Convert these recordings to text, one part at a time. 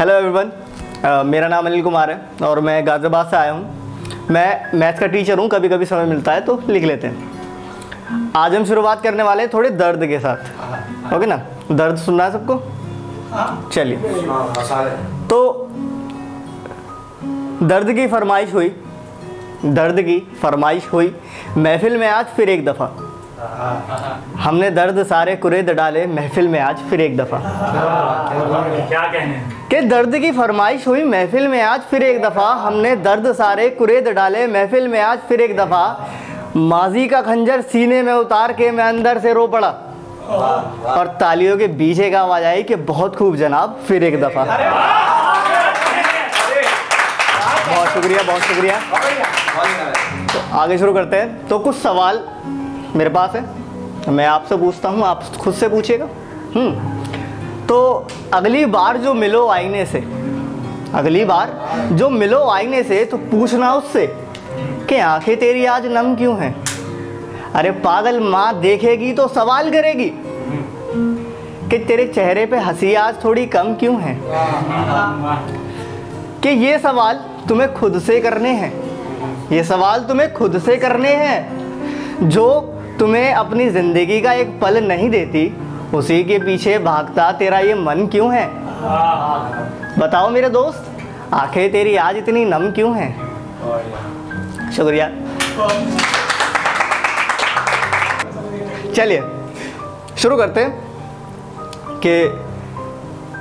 Hello everyone, मेरा नाम अनिल कुमार है और मैं गाज़ियाबाद से आया हूँ। मैं मैथ्स का टीचर हूँ, कभी कभी समय मिलता है तो लिख लेते हैं। आज हम शुरुआत करने वाले हैं थोड़े दर्द के साथ, ओके ना। दर्द सुनना है सबको? चलिए, तो दर्द की फरमाइश हुई महफिल में आज फिर एक दफ़ा। हमने दर्द सारे कुरेद डाले महफिल में आज फिर एक दफ़ा। क्या कहने कि दर्द की फरमाइश हुई महफिल में आज फिर एक दफ़ा। हमने दर्द सारे कुरेद डाले महफिल में आज फिर एक दफ़ा। माजी का खंजर सीने में उतार के मैं अंदर से रो पड़ा और तालियों के बीच एक आवाज़ आई कि बहुत खूब जनाब फिर एक दफ़ा। बहुत शुक्रिया, बहुत शुक्रिया। तो आगे शुरू करते हैं। तो कुछ सवाल मेरे पास है, मैं आपसे पूछता हूँ, आप खुद से पूछिएगा। तो अगली बार जो मिलो आईने से तो पूछना उससे कि आंखें तेरी आज नम क्यों हैं। अरे पागल, माँ देखेगी तो सवाल करेगी कि तेरे चेहरे पे हंसी आज थोड़ी कम क्यों है। कि ये सवाल तुम्हें खुद से करने हैं। जो तुम्हें अपनी ज़िंदगी का एक पल नहीं देती, उसी के पीछे भागता तेरा ये मन क्यों है। बताओ मेरे दोस्त, आंखें तेरी आज इतनी नम क्यों हैं। शुक्रिया। चलिए शुरू करते हैं कि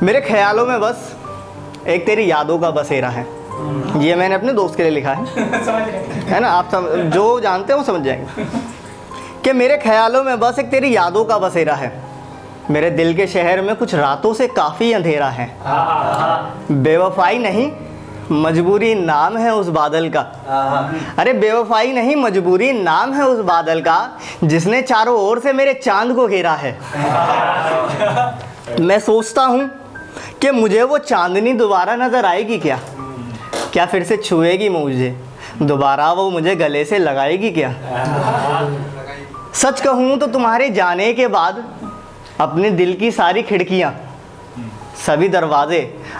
मेरे ख्यालों में बस एक तेरी यादों का बसेरा है। ये मैंने अपने दोस्त के लिए लिखा है ना। आप जो जानते हो समझ जाएंगे कि मेरे ख्यालों में बस एक तेरी यादों का बसेरा है। मेरे दिल के शहर में कुछ रातों से काफ़ी अंधेरा है। बेवफाई नहीं मजबूरी नाम है उस बादल का। अरे बेवफाई नहीं मजबूरी नाम है उस बादल का, जिसने चारों ओर से मेरे चांद को घेरा है। मैं सोचता हूँ कि मुझे वो चांदनी दोबारा नज़र आएगी क्या फिर से छुएगी मुझे दोबारा, वो मुझे गले से लगाएगी क्या। सच कहूँ तो तुम्हारे जाने के बाद अपने दिल की सारी खिड़कियाँ सभी दरवाजे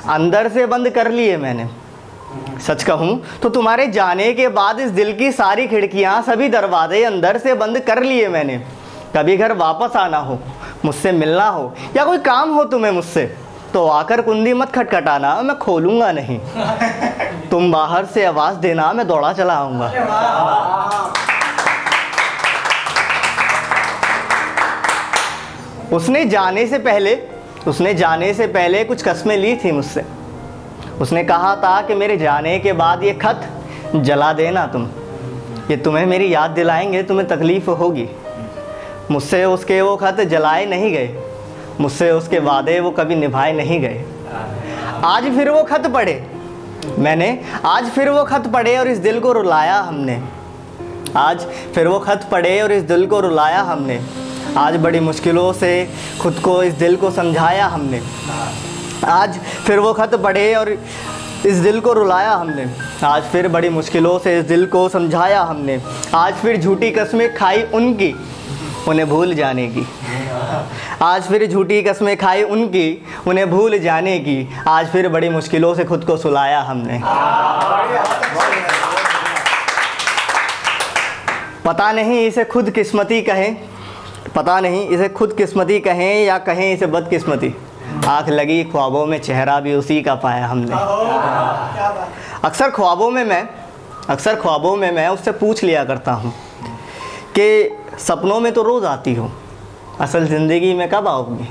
अंदर से बंद कर लिए मैंने। सच कहूँ तो तुम्हारे जाने के बाद इस दिल की सारी खिड़कियाँ सभी दरवाजे अंदर से बंद कर लिए मैंने। कभी घर वापस आना हो, मुझसे मिलना हो या कोई काम हो तुम्हें मुझसे, तो आकर कुंडी मत खटखटाना, मैं खोलूँगा नहीं। तुम बाहर से आवाज़ देना, मैं दौड़ा चला आऊँगा। उसने जाने से पहले कुछ कस्में ली थी मुझसे। उसने कहा था कि मेरे जाने के बाद ये खत जला देना तुम, ये तुम्हें मेरी याद दिलाएंगे, तुम्हें तकलीफ़ होगी। मुझसे उसके वो खत जलाए नहीं गए, मुझसे उसके वादे वो कभी निभाए नहीं गए। आज फिर वो खत पढ़े और इस दिल को रुलाया हमने। आज बड़ी मुश्किलों से खुद को इस दिल को समझाया हमने। आज फिर वो खत पढ़े और इस दिल को रुलाया हमने। आज फिर बड़ी मुश्किलों से इस दिल को समझाया हमने। आज फिर झूठी कस्में खाई उनकी, उन्हें भूल जाने की। आज फिर झूठी कस्में खाई उनकी, उन्हें भूल जाने की। आज फिर बड़ी मुश्किलों से खुद को सुलाया हमने। पता नहीं इसे खुद किस्मती कहें या कहें इसे बदकिस्मती। आँख लगी ख्वाबों में चेहरा भी उसी का पाया हमने। अक्सर ख्वाबों में मैं उससे पूछ लिया करता हूँ कि सपनों में तो रोज़ आती हो, असल ज़िंदगी में कब आओगी।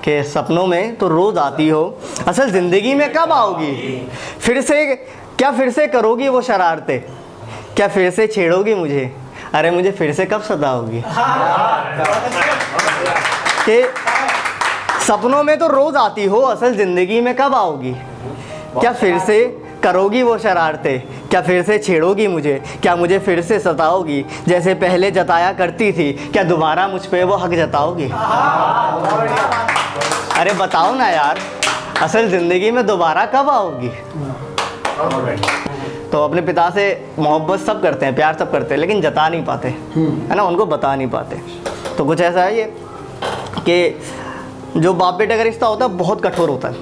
कि सपनों में तो रोज़ आती हो, असल ज़िंदगी में कब आओगी। फिर से करोगी वो शरारतें, क्या फिर से छेड़ोगी मुझे, अरे मुझे फिर से कब सताओगी। कि सपनों में तो रोज़ आती हो, असल ज़िंदगी में कब आओगी। क्या फिर से करोगी वो शरारतें, क्या फिर से छेड़ोगी मुझे, क्या मुझे फिर से सताओगी। जैसे पहले जताया करती थी, क्या दोबारा मुझ पे वो हक जताओगी। अरे बताओ ना यार, असल ज़िंदगी में दोबारा कब आओगी। तो अपने पिता से मोहब्बत सब करते हैं, प्यार सब करते हैं, लेकिन जता नहीं पाते, है ना, उनको बता नहीं पाते। तो कुछ ऐसा है ये कि जो बाप बेटे का रिश्ता होता है बहुत कठोर होता है।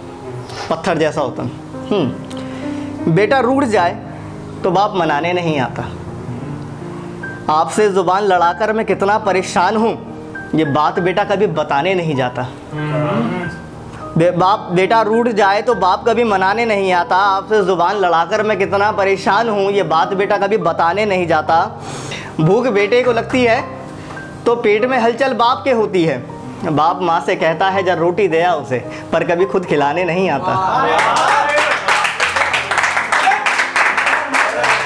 पत्थर जैसा होता है। बेटा रूठ जाए तो बाप मनाने नहीं आता। आपसे ज़ुबान लड़ाकर मैं कितना परेशान हूँ, ये बात बेटा कभी बताने नहीं जाता। बेटा रूठ जाए तो बाप कभी मनाने नहीं आता। आपसे ज़ुबान लड़ाकर मैं कितना परेशान हूँ, ये बात बेटा कभी बताने नहीं जाता। भूख बेटे को लगती है तो पेट में हलचल बाप के होती है। बाप माँ से कहता है जब रोटी दे आ उसे, पर कभी खुद खिलाने नहीं आता।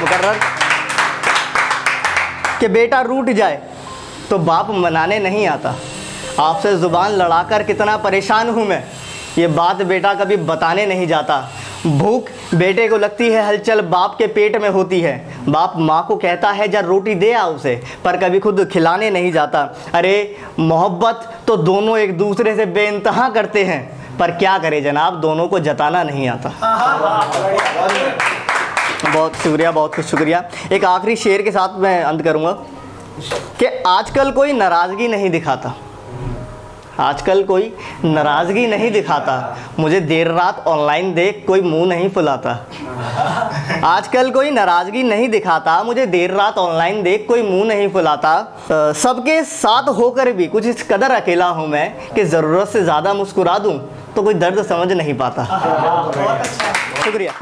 मुकर्रर कि बेटा रूठ जाए तो बाप मनाने नहीं आता। आपसे ज़ुबान लड़ाकर कितना परेशान हूँ मैं, ये बात बेटा कभी बताने नहीं जाता। भूख बेटे को लगती है हलचल बाप के पेट में होती है। बाप माँ को कहता है जब रोटी दे आ उसे, पर कभी खुद खिलाने नहीं जाता। अरे मोहब्बत तो दोनों एक दूसरे से बेइंतहा करते हैं, पर क्या करे जनाब, दोनों को जताना नहीं आता। बहुत शुक्रिया, बहुत कुछ शुक्रिया। एक आखिरी शेर के साथ मैं अंत करूँगा कि आजकल कोई नाराज़गी नहीं दिखाता। आजकल कोई नाराज़गी नहीं दिखाता, मुझे देर रात ऑनलाइन देख कोई मुंह नहीं फुलाता। आजकल कोई नाराज़गी नहीं दिखाता, मुझे देर रात ऑनलाइन देख कोई मुंह नहीं फुलाता। सबके साथ होकर भी कुछ इस कदर अकेला हूँ मैं कि ज़रूरत से ज़्यादा मुस्कुरा दूँ तो कोई दर्द समझ नहीं पाता। शुक्रिया।